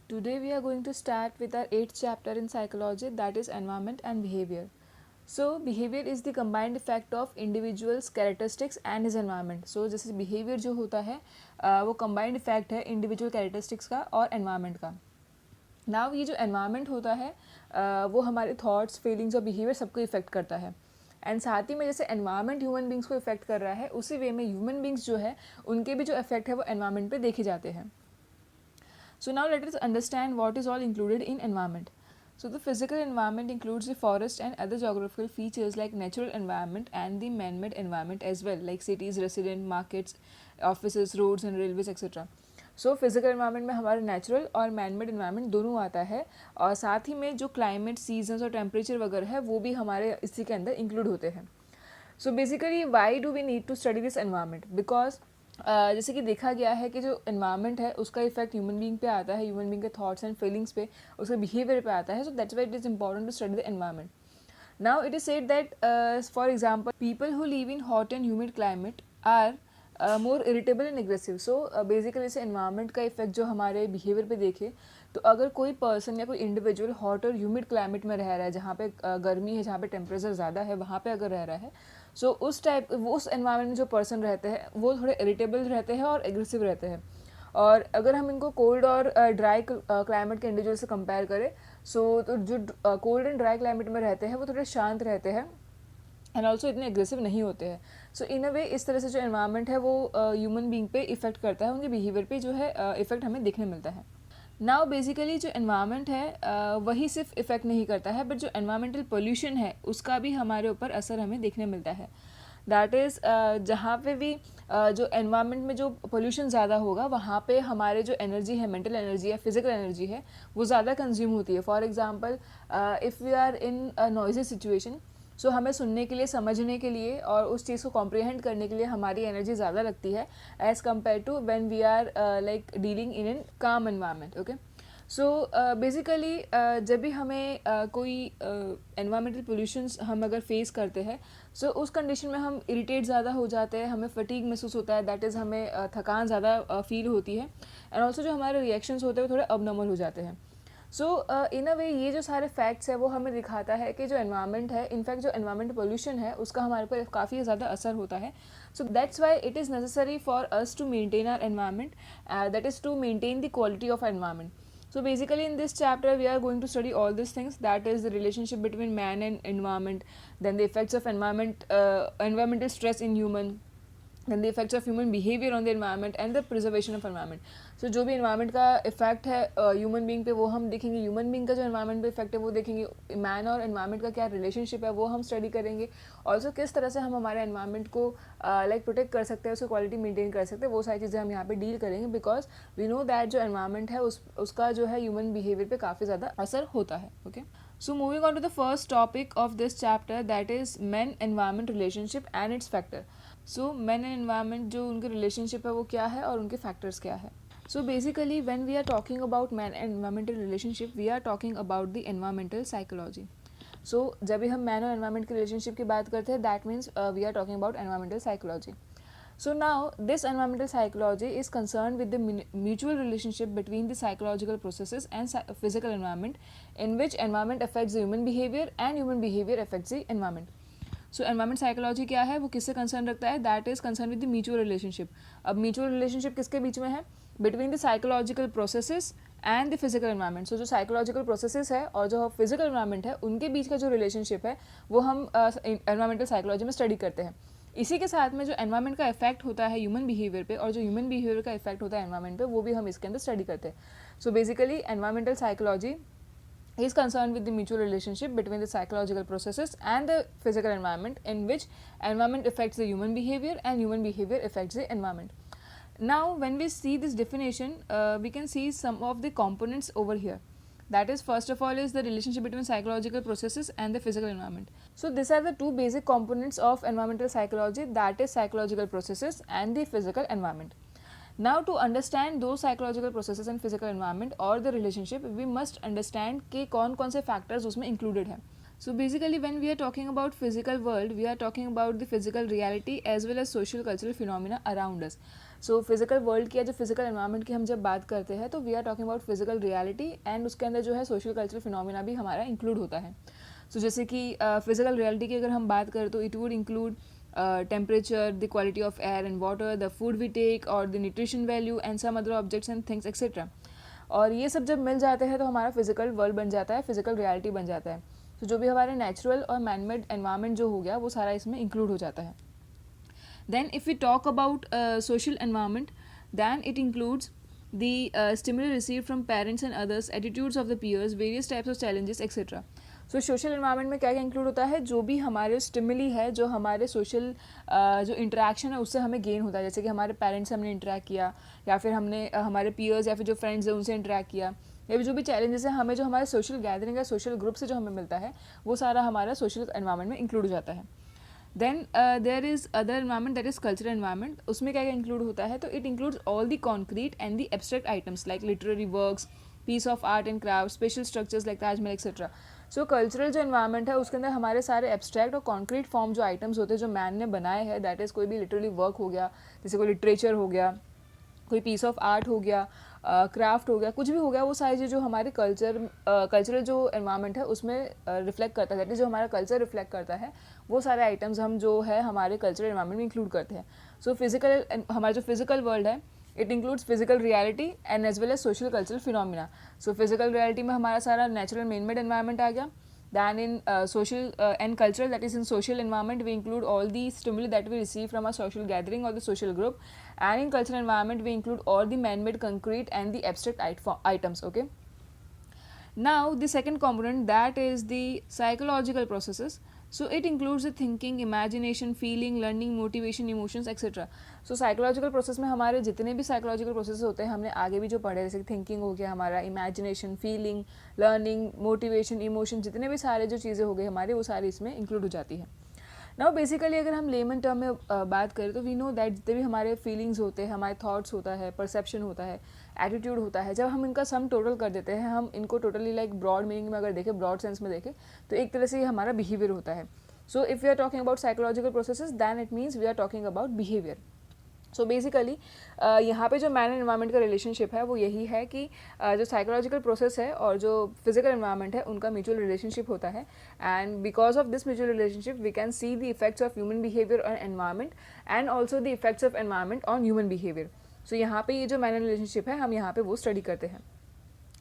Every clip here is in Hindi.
Today we are going to start with our 8th chapter in psychology, that is environment and behavior. So behavior is the combined effect of individual's characteristics and his environment. So जैसे behavior जो होता है वो combined effect है individual characteristics का और environment का. Now ये जो environment होता है वो हमारे thoughts, feelings और behavior सबको इफेक्ट करता है. एंड साथ ही में जैसे एनवायरनमेंट ह्यूमन बींग्स को इफेक्ट कर रहा है, उसी वे में ह्यूमन बींग्स जो है उनके भी जो इफेक्ट है वो एनवायरनमेंट पे देखे जाते हैं. So now let us understand what is all included in environment. So the physical environment includes the forest and other geographical features like natural environment and the man-made environment as well, like cities, resident, markets, offices, roads and railways etc. So physical environment में हमारा नेचुरल और मैनमेड एनवायरनमेंट दोनों आता है, और साथ ही में जो क्लाइमेट, सीजन्स और टेम्परेचर वगैरह है वो भी हमारे इसी के अंदर इंक्लूड होते हैं. So basically why do we need to study this environment? Because जैसे कि देखा गया है कि जो एनवायरनमेंट है उसका इफेक्ट ह्यूमन बींग पे आता है, ह्यूमन बींग के थॉट्स एंड फीलिंग्स पे, उसके बिहेवियर पे आता है. So that's why it is important to study the environment. Now it is said that for example people who live in hot and humid climate are more irritable and aggressive. So basically इसे एनवायरनमेंट का इफेक्ट जो हमारे बिहेवियर पे देखे तो अगर कोई पर्सन या कोई इंडिविजुअल हॉट और ह्यूमिड क्लाइमेट में रह रहा है, जहाँ पे गर्मी है, जहाँ पे टेम्परेचर ज़्यादा है, वहाँ पे अगर रह रहा है, सो उस टाइप उस एनवायरनमेंट में जो पर्सन रहते हैं वो थोड़े इरिटेबल रहते हैं और एग्रेसिव रहते हैं. और अगर हम इनको कोल्ड और ड्राई क्लाइमेट के इंडिविजुअल से कंपेयर करें, सो तो जो कोल्ड एंड ड्राई क्लाइमेट में रहते हैं वो थोड़े शांत रहते हैं एंड ऑल्सो इतने एग्रेसिव नहीं होते हैं. सो इन अ वे इस तरह से जो एनवायरनमेंट है वो ह्यूमन बींग पे इफेक्ट करता है, उनके बिहेवियर पे जो है इफेक्ट हमें देखने मिलता है. नाउ बेसिकली जो एनवायरनमेंट है वही सिर्फ इफ़ेक्ट नहीं करता है, बट जो एनवायरमेंटल पोल्यूशन है उसका भी हमारे ऊपर असर हमें देखने मिलता है. दैट इज़ जहाँ पे भी जो एनवायरनमेंट में जो पोल्यूशन ज़्यादा होगा वहाँ पे हमारे जो एनर्जी है, मेंटल एनर्जी या फिजिकल एनर्जी है, वो ज़्यादा कंज्यूम होती है. For example if we are in a noisy situation, so हमें सुनने के लिए, समझने के लिए और उस चीज़ को कॉम्प्रिहेंड करने के लिए हमारी एनर्जी ज़्यादा लगती है as compare to when we are like dealing in an calm environment. Okay, so basically जब भी हमें कोई एनवायरमेंटल पोल्यूशंस हम अगर फेस करते हैं, सो उस कंडीशन में हम इरिटेट ज़्यादा हो जाते हैं, हमें फटीग महसूस होता है, दैट इज़ हमें थकान ज़्यादा फील होती है एंड ऑल्सो जो हमारे रिएक्शंस होते हैं वो थोड़े अबनॉर्मल हो जाते हैं. सो इन अ वे ये जो सारे फैक्ट्स है वो हमें दिखाता है कि जो एनवायरनमेंट है, इनफैक्ट जो एनवायरमेंट पोल्यूशन है उसका हमारे ऊपर काफ़ी ज़्यादा असर होता है. So that's why it is necessary for us to maintain our environment, that is to maintain the quality of environment. So basically in this chapter we are going to study all these things, that is the relationship between man and environment, then the effects of environmental stress in human, then the effects of human behavior on the environment and the preservation of environment. So जो भी environment का effect है human being पे वो हम देखेंगे, human being का जो environment पे effect है वो देखेंगे, man और environment का क्या relationship है वो हम study करेंगे. Also किस तरह से हम हमारे environment को like protect कर सकते हैं, उसकी quality maintain कर सकते हैं, वो सारी चीज़ें हम यहाँ पे deal करेंगे, because we know that जो environment है उसका जो है human behavior पे काफ़ी ज़्यादा असर होता है. Okay, so moving on to the first topic of this chapter, that is men environment relationship and its factor. So man and environment जो उनके रिलेशनशिप है वो क्या है और उनके फैक्टर्स क्या है. So basically when we are talking about man and environmental relationship we are talking about the environmental psychology. So जब भी हम मैन और एनवायरनमेंट के रिलेशनशिप की बात करते हैं, that means we are talking about environmental psychology. So now this environmental psychology is concerned with the mutual relationship between the psychological processes and physical environment, in which environment affects the human behavior and human behavior affects the environment. So environment psychology क्या है, वो किससे कंसर्न रखता है? That is concern with the mutual relationship. अब म्यूचुअल रिलेशनशिप किसके बीच में है? Between the psychological processes and the physical environment. So जो साइकोलॉजिकल प्रोसेसेस है और जो फिजिकल एनवायरनमेंट है उनके बीच का जो रिलेशनशिप है वो हम एनवायरमेंटल साइकोलॉजी में स्टडी करते हैं. इसी के साथ में जो एनवायरनमेंट का इफेक्ट होता है ह्यूमन बिहेवियर पे और जो ह्यूमन बिहेवियर का इफेक्ट होता है एनवायरनमेंट पे, वो भी हम इसके अंदर स्टडी करते हैं. So basically environmental psychology is concerned with the mutual relationship between the psychological processes and the physical environment, in which environment affects the human behavior and human behavior affects the environment. Now when we see this definition, we can see some of the components over here. That is, first of all is the relationship between psychological processes and the physical environment. So these are the two basic components of environmental psychology, that is psychological processes and the physical environment. Now to understand those psychological processes and physical environment or the relationship, we must understand कि कौन कौन से factors उसमें included हैं. So basically when we are talking about physical world, we are talking about the physical reality as well as social cultural phenomena around us. So physical world की या जो फिजिकल एनवायरनमेंट की हम जब बात करते हैं तो we are talking about physical reality, and उसके अंदर जो है सोशल कल्चरल फिनोमिना भी हमारा इंक्लूड होता है. सो जैसे कि फिजिकल रियलिटी की अगर हम बात करें तो it would include temperature, the quality of air and water, the food we take or the nutrition value and some other objects and things etc. और ये सब जब मिल जाते हैं तो हमारा फिजिकल वर्ल्ड बन जाता है, फिजिकल रियलिटी बन जाता है. तो जो भी हमारे नेचुरल और मैनमेड एनवायरनमेंट जो हो गया वो सारा इसमें इंक्लूड हो जाता है. Then if we talk about social environment, then it includes the stimuli received from parents and others, attitudes of the peers, various types of challenges etc. So social environment में क्या क्या इंक्लूड होता है, जो भी हमारे स्टिमुली है, जो हमारे सोशल जो इंटरेक्शन है उससे हमें गेन होता है. जैसे कि हमारे पेरेंट्स से हमने इंटरेक्ट किया, या फिर हमने हमारे पीयर्स या फिर जो फ्रेंड्स हैं उनसे इंटरेक्ट किया, या फिर जो भी चैलेंजेस हैं हमें जो हमारे सोशल गैदरिंग या सोशल ग्रुप से जो हमें मिलता है वो सारा हमारा सोशल एनवायरमेंट में इंक्लूड हो जाता है. Then there is other environment that is cultural environment. उसमें क्या क्या इंक्लूड होता है, तो it includes all the concrete and the abstract items like literary works, piece of art and craft, special structures like Taj Mahal etcetera. So cultural जो एनवायरनमेंट है उसके अंदर हमारे सारे एब्स्ट्रैक्ट और कॉन्क्रीट फॉर्म जो आइटम्स होते हैं जो मैन ने बनाए हैं, दैट इज़ कोई भी लिटरली वर्क हो गया, जैसे कोई लिटरेचर हो गया, कोई पीस ऑफ आर्ट हो गया, क्राफ्ट हो गया, कुछ भी हो गया, वो सारी चीज़ जो हमारे कल्चरल जो एनवायरनमेंट है उसमें रिफ्लेक्ट करता है, दैट इज़ जो हमारा कल्चर रिफ्लेक्ट करता है वो सारे आइटम्स हम जो है हमारे कल्चरल एनवायरनमेंट में इंक्लूड करते हैं. सो फिजिकल हमारा जो फिजिकल वर्ल्ड है it includes physical reality and as well as social cultural phenomena. So physical reality में हमारा सारा नेचुरल मैन-मेड एनवायरनमेंट आ गया. Then in social and cultural, that is in social environment, we include all the stimuli that we receive from a social gathering or the social group, and in cultural environment we include all the man-made concrete and the abstract items. Okay. Now the second component, that is the psychological processes. So it includes the thinking, imagination, feeling, learning, motivation, emotions etc. So psychological process में हमारे जितने भी psychological processes होते हैं हमने आगे भी जो पढ़े, जैसे थिंकिंग हो गया हमारा, imagination, feeling, learning, motivation, emotion, जितने भी सारे जो चीज़ें हो गई हमारे वो सारी इसमें इंक्लूड हो जाती है. नाउ बेसिकली अगर हम लेमन टर्म में बात करें तो वी नो दैट जितने भी हमारे फीलिंग्स होते हैं, हमारे थॉट्स होता है, परसेप्शन होता है, एटीट्यूड होता है, जब हम इनका सम टोटल कर देते हैं, हम इनको टोटली लाइक ब्रॉड मीनिंग में अगर देखें, ब्रॉड सेंस में देखें, तो एक तरह से ये हमारा बिहेवियर होता है. So if we are talking about psychological processes then it means we are talking about behaviour. So basically यहाँ पे जो मैन एंड एनवायरनमेंट का रिलेशनशिप है वो यही है कि जो साइकोलॉजिकल प्रोसेस है और जो फिजिकल एनवायरनमेंट है उनका म्यूचुअल रिलेशनशिप होता है, and because of this mutual relationship we can see the effects of human behaviour on environment and also the effects of environment on human behaviour. So यहाँ पे ये जो मैन एंड रिलेशनशिप है हम यहाँ पे वो स्टडी करते हैं.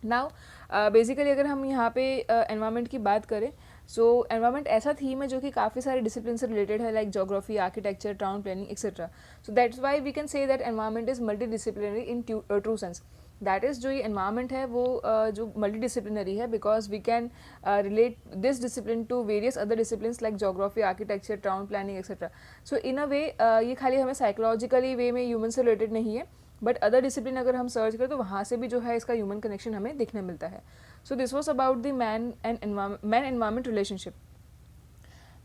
नाउ बेसिकली अगर हम यहाँ पे एनवायरनमेंट की बात करें, सो एनवायरनमेंट ऐसा थीम है जो कि काफ़ी सारे डिसिप्लिन से रिलेटेड है, like geography, architecture, town planning etcetera. So that's why we can say that environment is multi disciplinary in true sense. That is जो ये एनवायरनमेंट है वो जो मल्टी डिसिप्लिनरी है, because we can relate this discipline to various other discipline like geography, architecture, town planning etcetera. So in a way ये खाली हमें साइकोलॉजिकली वे में ह्यूमन से रिलेटेड नहीं है, बट अदर डिसिप्लिन अगर हम सर्च करें तो वहाँ से भी जो है इसका ह्यूमन कनेक्शन हमें देखने मिलता है. So this was about the man environment relationship.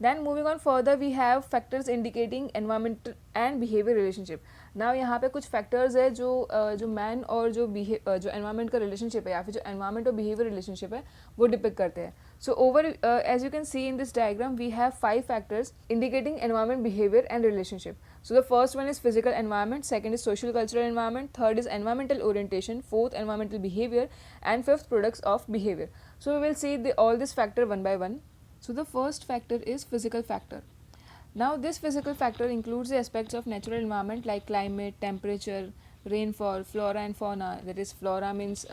Then moving on further we have factors indicating environment and behavior relationship. Now यहाँ पे कुछ factors है जो मैन और जो environment का relationship है या फिर जो environment और behavior relationship है वो depict करते हैं. So over as you can see in this diagram we have 5 factors indicating environment, behavior and relationship. So the first one is physical environment, second is social cultural environment, third is environmental orientation, fourth environmental behavior and fifth products of behavior. So we will see all this factor one by one. So the first factor is physical factor. Now this physical factor includes the aspects of natural environment like climate, temperature, rainfall, flora and fauna. That is flora means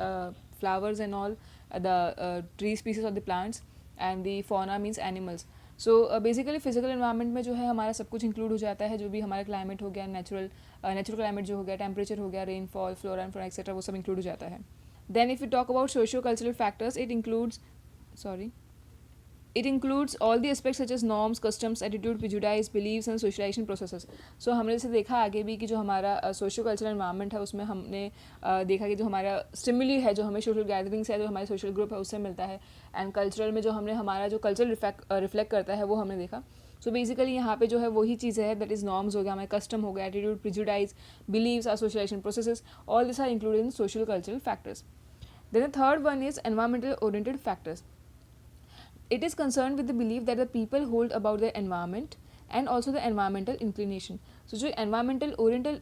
flowers and all the tree species of the plants, and the fauna means animals. So basically physical environment में जो है हमारा सब कुछ इंक्लूड हो जाता है, जो भी हमारा क्लाइमेट हो गया, नेचुरल क्लाइमेट जो हो गया, टेम्परेचर हो गया, rainfall, flora and fauna etcetera, वो सब इंक्लूड हो जाता है. Then if you talk about socio cultural factors, It includes all the aspects such as norms, customs, attitude, prejudice, beliefs and socialization processes. So हमने जैसे देखा आगे भी कि जो हमारा सोशो कल्चरल एनवायरनमेंट है उसमें हमने देखा कि जो हमारा स्टिमुली है, जो हमें सोशल गैदरिंग्स है, जो हमारे सोशल ग्रुप है उससे मिलता है, एंड कल्चरल में जो हमने हमारा जो कल्चर रिफ्लेक्ट करता है वो हमने देखा. सो बेसिकली यहाँ पे जो है वही चीज़ है, दैट इज़ नॉर्म्स हो गया, हमारे कस्टम हो गया, attitude, prejudice, beliefs, socialisation processes, all this are included in social cultural factors. Then the third one is environmental oriented factors. It is concerned with the belief that the people hold about their environment, and also the environmental inclination. So जो एनवायरमेंटल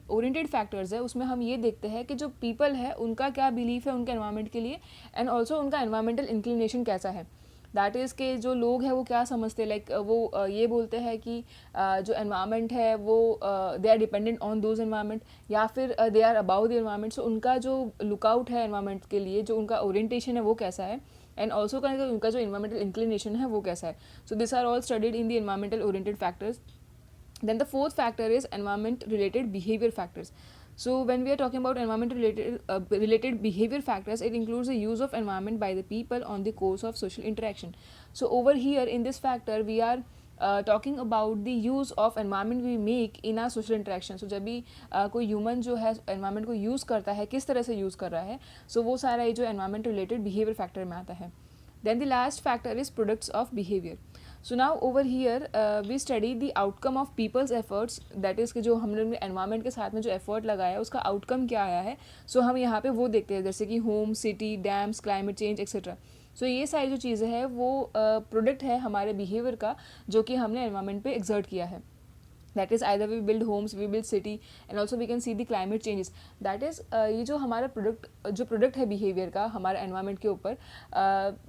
ओरिएंटेड फैक्टर्स है उसमें हम ये देखते हैं कि जो पीपल है उनका क्या बिलीफ है उनके एनवायरमेंट के लिए, एंड ऑल्सो उनका एनवायरमेंटल इंक्लिनेशन कैसा है। दैट इज़ के जो लोग हैं वो क्या समझते हैं, लाइक वो ये बोलते हैं कि जो एनवायरनमेंट है वो they are dependent on those environment, या फिर they are about the environment. So उनका जो लुकआउट है एनवायरनमेंट के लिए, जो उनका ओरिएंटेशन है वो कैसा है, एंड ऑल्सो उनका जो एनवायरमेंटल इंक्लिनेशन है वो कैसा है। So this are all studied in the environmental oriented factors. Then the fourth factor is environment related behavior factors. So when we are talking about environment related behavior factors, it includes the use of environment by the people on the course of social interaction. So over here in this factor we are talking about the use of environment we make in our social interaction. So जब भी कोई human जो है environment को use करता है, किस तरह से use कर रहा है, so वो सारा ये जो environment related behavior factor में आता है. Then the last factor is products of behavior. So now over here we study the outcome of people's efforts, that is कि जो हम लोग ने environment के साथ में जो effort लगाया उसका outcome क्या आया है. So हम यहाँ पे वो देखते हैं जैसे कि home, city, dams, climate change etc. So ये सारी जो चीज़ें हैं वो प्रोडक्ट है हमारे behavior का जो कि हमने environment पे exert किया है. That is either we build homes, we build city, and also we can see the climate changes. That is ये जो हमारा प्रोडक्ट है बिहेवियर का हमारे एनवायरनमेंट के ऊपर,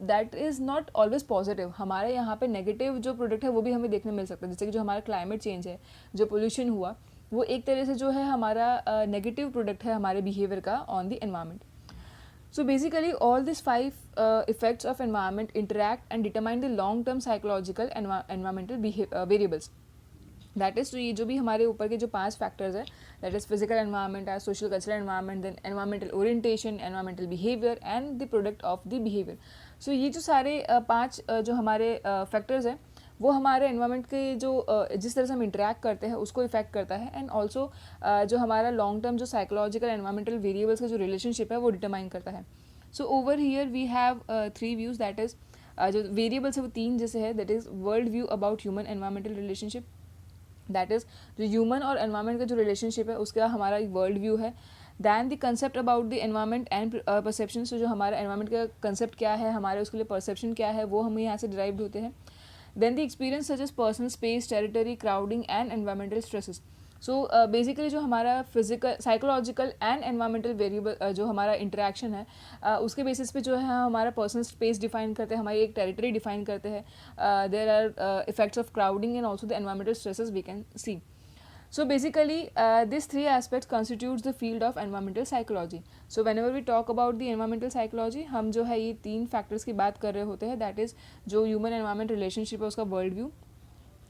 that is not always positive. हमारे यहाँ पे नेगेटिव जो प्रोडक्ट है वो भी हमें देखने मिल सकता है. जैसे कि जो हमारा क्लाइमेट चेंज है, जो पोल्यूशन हुआ, वो एक तरह से जो है हमारा नेगेटिव प्रोडक्ट है हमारे बिहेवियर का on the environment. So basically all these five effects of environment interact and determine the long term psychological environmental variables. That is, तो ये जो भी हमारे ऊपर के जो 5 फैक्टर्स है, that is physical environment, social cultural environment, then environmental orientation, environmental behaviour and the product of the behaviour. So ये जो सारे 5 जो हमारे फैक्टर्स हैं वो हमारे एनवायरनमेंट के जो जिस तरह से हम इंटरेक्ट करते हैं उसको इफेक्ट करता है, एंड ऑल्सो जो हमारा लॉन्ग टर्म जो साइकोलॉजिकल एनवायरमेंटल वेरिएबल्स का जो रिलेशनशिप है वो डिटरमाइन करता है. So over here we have 3 views, that is जो वेरिएबल्स है वो 3 जैसे है, that is world view about human environmental relationship, that is जो ह्यूमन और एनवायरनमेंट का जो रिलेशनशिप है उसका हमारा एक वर्ल्ड व्यू है. Then the concept about the environment and perception. So जो हमारा एनवायरनमेंट का कंसेप्ट क्या है, हमारे उसके लिए परसेप्शन क्या है, वो हमें यहाँ से डिराइव्ड होते हैं. Then the experience such as personal space, territory, crowding and environmental stresses. So basically जो हमारा physical, psychological and environmental variable जो हमारा इंटरेक्शन है उसके बेसिस पे जो है हमारा पर्सनल स्पेस डिफाइन करते हैं, हमारी एक टेरिटरी डिफाइन करते हैं. There are effects of crowding and also the environmental stresses we can see. So basically these 3 aspects constitutes the field of environmental psychology. So whenever we talk about the environmental psychology, हम जो है ये 3 फैक्टर्स की बात कर रहे होते हैं, दैट इज़ जो ह्यूमन एनवायरमेंट रिलेशनशिप है उसका वर्ल्ड व्यू,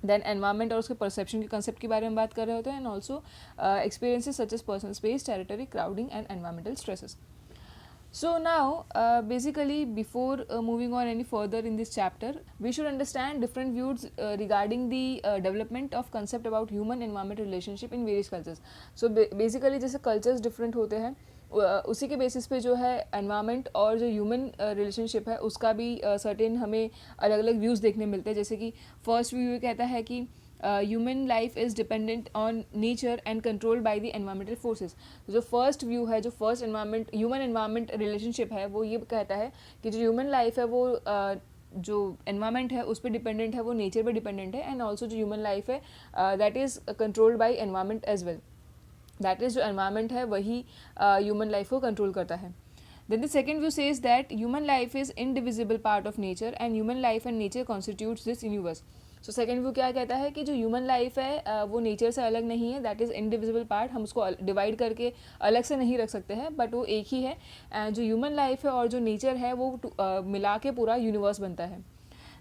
देन एनवायरनमेंट और उसके परसेप्शन के कंसेप्ट के बारे में बात कर रहे होते हैं, and also experiences such as personal space, territory, crowding and environmental stresses. So now basically before moving on any further in this chapter, we should understand different views regarding the development of concept about human environment relationship in various cultures. So basically जैसे cultures different होते हैं उसी के बेसिस पे जो है एनवायरनमेंट और जो ह्यूमन रिलेशनशिप है उसका भी सर्टेन हमें अलग अलग व्यूज़ देखने मिलते हैं. जैसे कि फर्स्ट व्यू ये कहता है कि human life is dependent on nature and controlled by the environmental forces. जो फर्स्ट व्यू है, जो first environment human environment relationship है, वो ये कहता है कि जो ह्यूमन लाइफ है वो जो एनवायरमेंट है उस पर डिपेंडेंट है, वो नेचर पर डिपेंडेंट है, एंड ऑल्सो जो ह्यूमन लाइफ है that is controlled by environment as well. That is जो एनवायरमेंट है वही ह्यूमन लाइफ को कंट्रोल करता है. Then the second view says that human life is indivisible part of nature and human life and nature constitutes this universe. So second view क्या कहता है कि जो ह्यूमन लाइफ है वो नेचर से अलग नहीं है, दैट इज़ इंडिविजिबल पार्ट, हम उसको डिवाइड करके अलग से नहीं रख सकते हैं, बट वो एक ही है. जो ह्यूमन लाइफ है और जो नेचर है वो मिला के पूरा यूनिवर्स बनता है.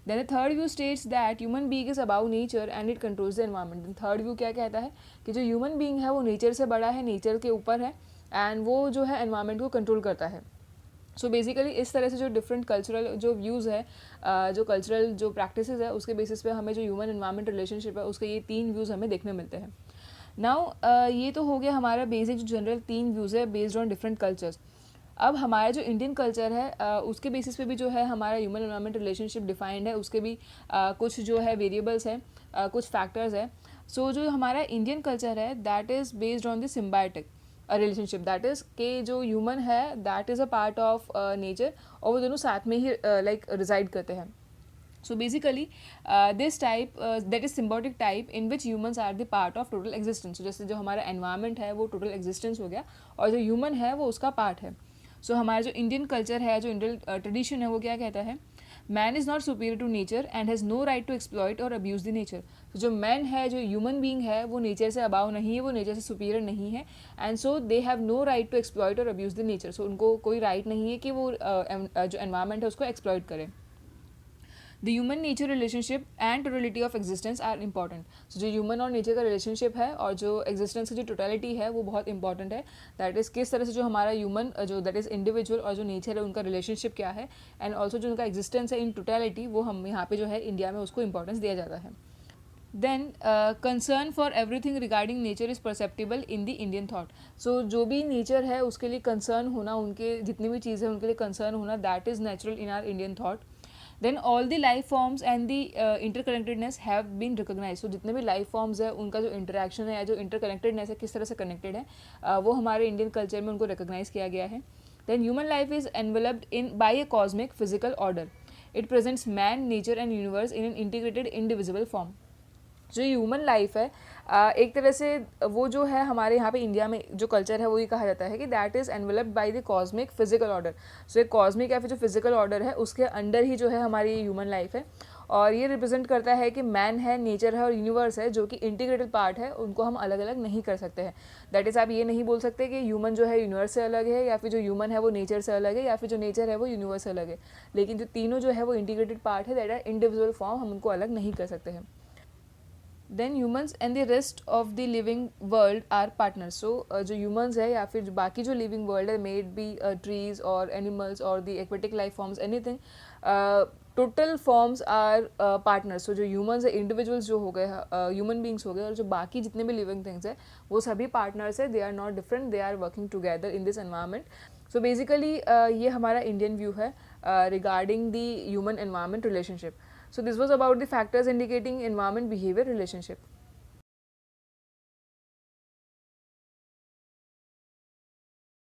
Then the third view states that human being is above nature and it controls the environment. Then third view क्या कहता है कि जो ह्यूमन बीइंग है वो नेचर से बड़ा है, नेचर के ऊपर है, एंड वो जो है एनवायरनमेंट को कंट्रोल करता है. सो बेसिकली इस तरह से जो डिफरेंट कल्चरल जो व्यूज़ है, जो कल्चरल जो प्रैक्टिसेस है उसके बेसिस पे हमें जो ह्यूमन एनवायरनमेंट रिलेशनशिप है उसके ये 3 व्यूज़ हमें देखने मिलते हैं. नाउ ये तो हो गया हमारा बेसिक जो जनरल 3 व्यूज़ है बेस्ड ऑन डिफरेंट कल्चर्स. अब हमारा जो इंडियन कल्चर है उसके बेसिस पे भी जो है हमारा ह्यूमन एनवायरनमेंट रिलेशनशिप डिफाइंड है, उसके भी कुछ जो है वेरिएबल्स हैं, कुछ फैक्टर्स है. सो जो हमारा इंडियन कल्चर है that is based on the symbiotic relationship, that is के जो ह्यूमन है that is a part of nature और वो दोनों साथ में ही लाइक रिजाइड करते हैं. So basically, this type that is symbiotic type in which humans are the part of total existence. So जैसे जो हमारा environment है वो total existence हो गया और जो human है वो उसका part है. So हमारा जो Indian culture है, जो Indian tradition है, वो क्या कहता है? Man is not superior to nature and has no right to exploit or abuse the nature. So जो man है, जो human being है, वो nature से above नहीं है, वो nature से superior नहीं है, and so they have no right to exploit or abuse the nature. So उनको कोई right नहीं है कि वो जो environment है उसको exploit करें. The human nature relationship and totality of existence are important. So जो ह्यूमन और नेचर का रिलेशनशिप है और जो एग्जिस्टेंस की जो टोटलिटी है वो बहुत इंपॉर्टेंट है. दैट इज़ किस तरह से जो हमारा ह्यूमन जो दैट इज़ इंडिविजुअल और जो नेचर है उनका रिलेशनशिप क्या है, एंड ऑल्सो जो उनका एग्जिस्टेंस है इन टोटलिटी, वो हम यहाँ पे जो है इंडिया में उसको इंपॉर्टेंस दिया जाता है. Then concern for everything regarding nature is perceptible in the Indian thought. So जो भी नेचर है उसके लिए कंसर्न होना, उनके जितनी भी चीज़ें उनके लिए कंसर्न होना, that is natural in our Indian thought. Then all the life forms and the interconnectedness have been recognise. So जितने भी लाइफ फॉर्म्स है उनका जो इंटरेक्शन है या जो इंटरकनेक्टेडनेस है, किस तरह से कनेक्टेड है, वो हमारे इंडियन कल्चर में उनको रिकोगनाइज किया गया है. Then human life is enveloped in by a cosmic physical order. It presents man, nature and universe in an integrated indivisible form. जो ह्यूमन लाइफ है एक तरह से वो जो है हमारे यहाँ पे इंडिया में जो कल्चर है वो ये कहा जाता है कि that is enveloped by the cosmic physical order. So एक कॉस्मिक या फिर जो फिजिकल ऑर्डर है उसके अंडर ही जो है हमारी ह्यूमन लाइफ है, और ये रिप्रेजेंट करता है कि मैन है, नेचर है और यूनिवर्स है जो कि इंटीग्रेटेड पार्ट है, उनको हम अलग अलग नहीं कर सकते हैं. दैट इज़ आप ये नहीं बोल सकते कि ह्यूमन जो है यूनिवर्स से अलग है, या फिर जो ह्यूमन है वो नेचर से अलग है, या फिर जो नेचर है वो यूनिवर्स से अलग है. लेकिन जो तीनों जो है वो इंटीग्रेटेड पार्ट है, दैट आर इंडिविजुअल फॉर्म, हम उनको अलग नहीं कर सकते हैं. Then humans and the rest of the living world are partners. So जो ह्यूमन्स है या फिर जो बाकी जो लिविंग वर्ल्ड है, मेड बी ट्रीज और एनिमल्स और the aquatic life forms, anything, total forms are partners. So जो ह्यूमन्स है, इंडिविजुअल्स जो हो गए, ह्यूमन बींग्स हो गए, और जो बाकी जितने भी लिविंग थिंग्स है वो सभी पार्टनर्स है. They are not different, they are working together in this environment. So basically ये हमारा इंडियन व्यू है regarding the human environment relationship. So this was about the factors indicating environment behavior relationship.